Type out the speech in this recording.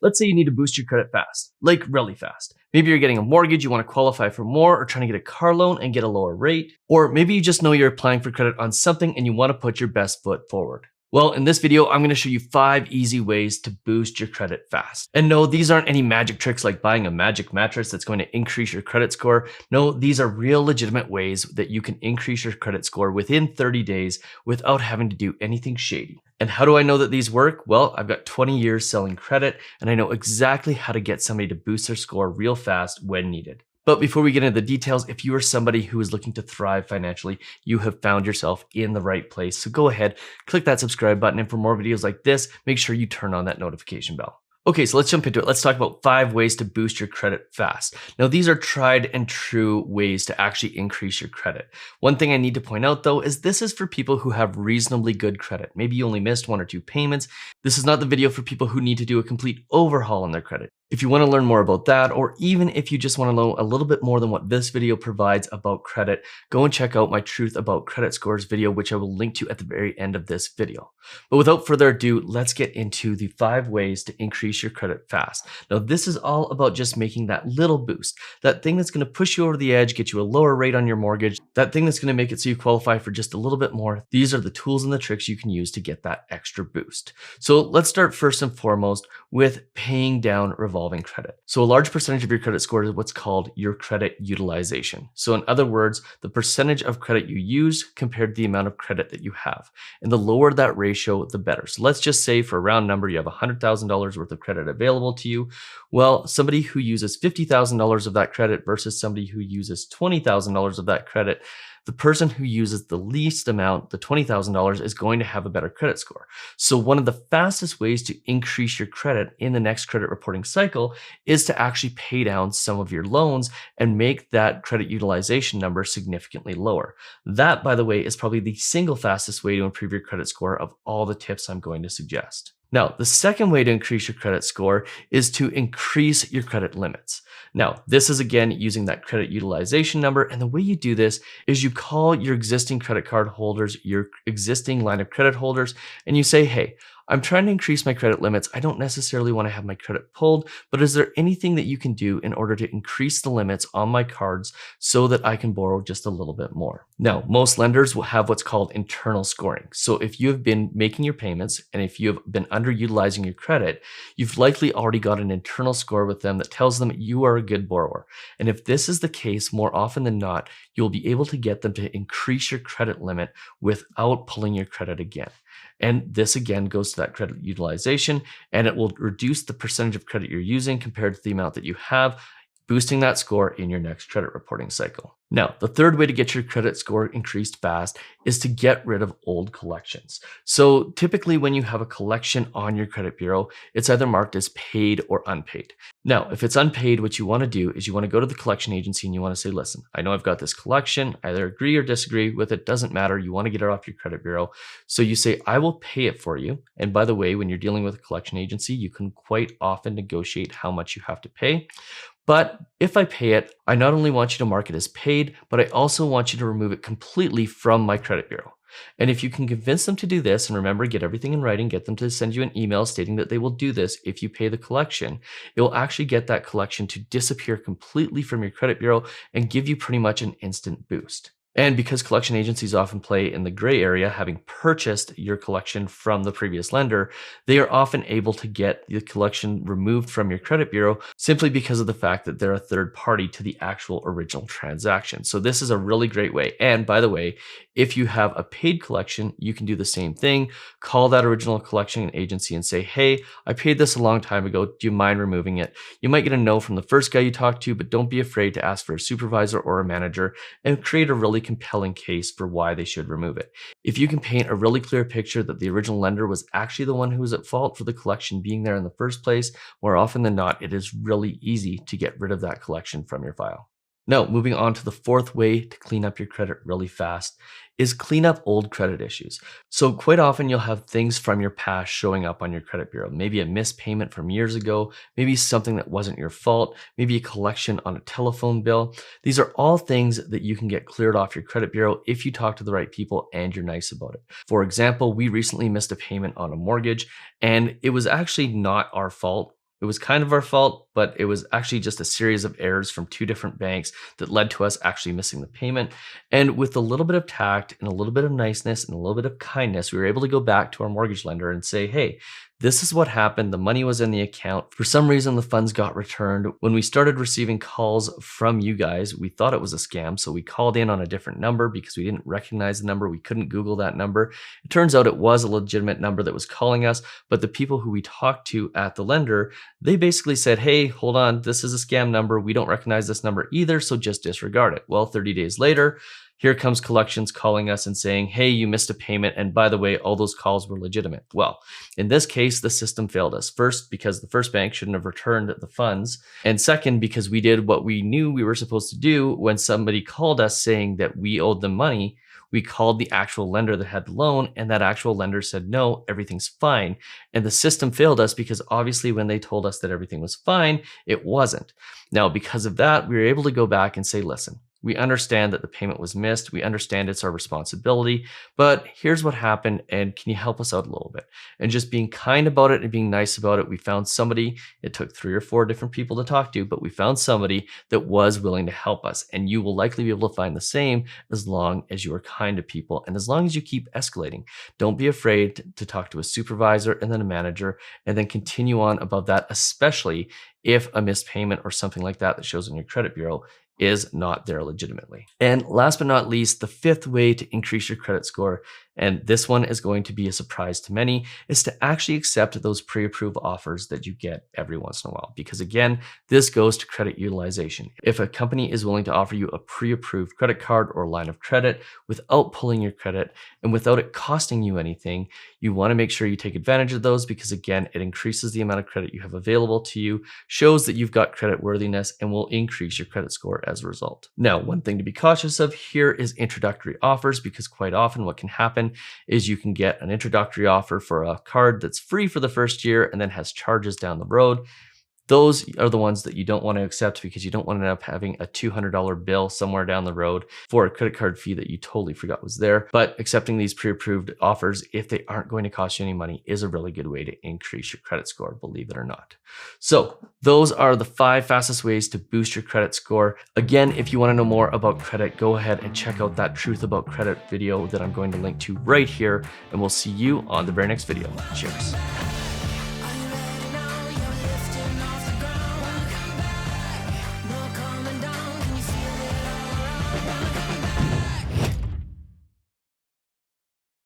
Let's say you need to boost your credit fast, like really fast. Maybe you're getting a mortgage, you want to qualify for more, or trying to get a car loan and get a lower rate. Or maybe you just know you're applying for credit on something and you want to put your best foot forward. Well, in this video, I'm going to show you 5 easy ways to boost your credit fast. And no, these aren't any magic tricks like buying a magic mattress that's going to increase your credit score. No, these are real legitimate ways that you can increase your credit score within 30 days without having to do anything shady. And how do I know that these work? Well, I've got 20 years selling credit, and I know exactly how to get somebody to boost their score real fast when needed. But before we get into the details, if you are somebody who is looking to thrive financially, you have found yourself in the right place. So go ahead, click that subscribe button, and for more videos like this, make sure you turn on that notification bell. Okay, so let's jump into it. Let's talk about 5 ways to boost your credit fast. Now, these are tried and true ways to actually increase your credit. One thing I need to point out though is this is for people who have reasonably good credit. Maybe you only missed 1 or 2 payments. This is not the video for people who need to do a complete overhaul on their credit. If you want to learn more about that, or even if you just want to know a little bit more than what this video provides about credit, go and check out my Truth About Credit Scores video, which I will link to at the very end of this video. But without further ado, let's get into the 5 ways to increase your credit fast. Now, this is all about just making that little boost, that thing that's going to push you over the edge, get you a lower rate on your mortgage, that thing that's going to make it so you qualify for just a little bit more. These are the tools and the tricks you can use to get that extra boost. So let's start first and foremost with paying down revolving credit. So a large percentage of your credit score is what's called your credit utilization. So in other words, the percentage of credit you use compared to the amount of credit that you have. And the lower that ratio, the better. So let's just say for a round number, you have $100,000 worth of credit available to you. Well, somebody who uses $50,000 of that credit versus somebody who uses $20,000 of that credit, the person who uses the least amount, the $20,000, is going to have a better credit score. So one of the fastest ways to increase your credit in the next credit reporting cycle is to actually pay down some of your loans and make that credit utilization number significantly lower. That, by the way, is probably the single fastest way to improve your credit score of all the tips I'm going to suggest. Now, the second way to increase your credit score is to increase your credit limits. Now, this is again using that credit utilization number. And the way you do this is you call your existing credit card holders, your existing line of credit holders, and you say, hey, I'm trying to increase my credit limits. I don't necessarily want to have my credit pulled, but is there anything that you can do in order to increase the limits on my cards so that I can borrow just a little bit more? Now, most lenders will have what's called internal scoring. So if you have been making your payments and if you have been underutilizing your credit, you've likely already got an internal score with them that tells them you are a good borrower. And if this is the case, more often than not, you'll be able to get them to increase your credit limit without pulling your credit again. And this again goes to that credit utilization, and it will reduce the percentage of credit you're using compared to the amount that you have, boosting that score in your next credit reporting cycle. Now, the third way to get your credit score increased fast is to get rid of old collections. So typically when you have a collection on your credit bureau, it's either marked as paid or unpaid. Now, if it's unpaid, what you want to do is you want to go to the collection agency and you want to say, listen, I know I've got this collection, either agree or disagree with it, doesn't matter. You want to get it off your credit bureau. So you say, I will pay it for you. And by the way, when you're dealing with a collection agency, you can quite often negotiate how much you have to pay. But if I pay it, I not only want you to mark it as paid, but I also want you to remove it completely from my credit bureau. And if you can convince them to do this, and remember, get everything in writing, get them to send you an email stating that they will do this if you pay the collection, it will actually get that collection to disappear completely from your credit bureau and give you pretty much an instant boost. And because collection agencies often play in the gray area, having purchased your collection from the previous lender, they are often able to get the collection removed from your credit bureau simply because of the fact that they're a third party to the actual original transaction. So this is a really great way. And by the way, if you have a paid collection, you can do the same thing. Call that original collection agency and say, hey, I paid this a long time ago. Do you mind removing it? You might get a no from the first guy you talk to, but don't be afraid to ask for a supervisor or a manager and create a really compelling case for why they should remove it. If you can paint a really clear picture that the original lender was actually the one who was at fault for the collection being there in the first place, more often than not, it is really easy to get rid of that collection from your file. Now, moving on to the fourth way to clean up your credit really fast is clean up old credit issues. So quite often you'll have things from your past showing up on your credit bureau. Maybe a missed payment from years ago, maybe something that wasn't your fault, maybe a collection on a telephone bill. These are all things that you can get cleared off your credit bureau if you talk to the right people and you're nice about it. For example, we recently missed a payment on a mortgage and it was actually not our fault. It was kind of our fault, but it was actually just a series of errors from two different banks that led to us actually missing the payment. And with a little bit of tact and a little bit of niceness and a little bit of kindness, we were able to go back to our mortgage lender and say, hey, this is what happened. The money was in the account. For some reason, the funds got returned. When we started receiving calls from you guys, we thought it was a scam. So we called in on a different number because we didn't recognize the number. We couldn't Google that number. It turns out it was a legitimate number that was calling us, but the people who we talked to at the lender, they basically said, hey, hold on, this is a scam number. We don't recognize this number either, so just disregard it. Well, 30 days later, here comes collections calling us and saying, hey, you missed a payment. And by the way, all those calls were legitimate. Well, in this case, the system failed us. First, because the first bank shouldn't have returned the funds. And second, because we did what we knew we were supposed to do when somebody called us saying that we owed them money. We called the actual lender that had the loan, and that actual lender said, no, everything's fine. And the system failed us because obviously when they told us that everything was fine, it wasn't. Now, because of that, we were able to go back and say, listen, we understand that the payment was missed. We understand it's our responsibility, but here's what happened. And can you help us out a little bit? And just being kind about it and being nice about it, we found somebody. It took 3 or 4 different people to talk to, but we found somebody that was willing to help us. And you will likely be able to find the same as long as you are kind to people and as long as you keep escalating. Don't be afraid to talk to a supervisor and then a manager and then continue on above that, especially if a missed payment or something like that shows on your credit bureau is not there legitimately. And last but not least, the 5th way to increase your credit score, and this one is going to be a surprise to many, is to actually accept those pre-approved offers that you get every once in a while. Because again, this goes to credit utilization. If a company is willing to offer you a pre-approved credit card or line of credit without pulling your credit and without it costing you anything, you want to make sure you take advantage of those because again, it increases the amount of credit you have available to you, shows that you've got credit worthiness, and will increase your credit score as a result. Now, one thing to be cautious of here is introductory offers, because quite often what can happen is you can get an introductory offer for a card that's free for the first year and then has charges down the road. Those are the ones that you don't want to accept because you don't want to end up having a $200 bill somewhere down the road for a credit card fee that you totally forgot was there. But accepting these pre-approved offers, if they aren't going to cost you any money, is a really good way to increase your credit score, believe it or not. So those are the 5 fastest ways to boost your credit score. Again, if you want to know more about credit, go ahead and check out that Truth About Credit video that I'm going to link to right here, and we'll see you on the very next video. Cheers.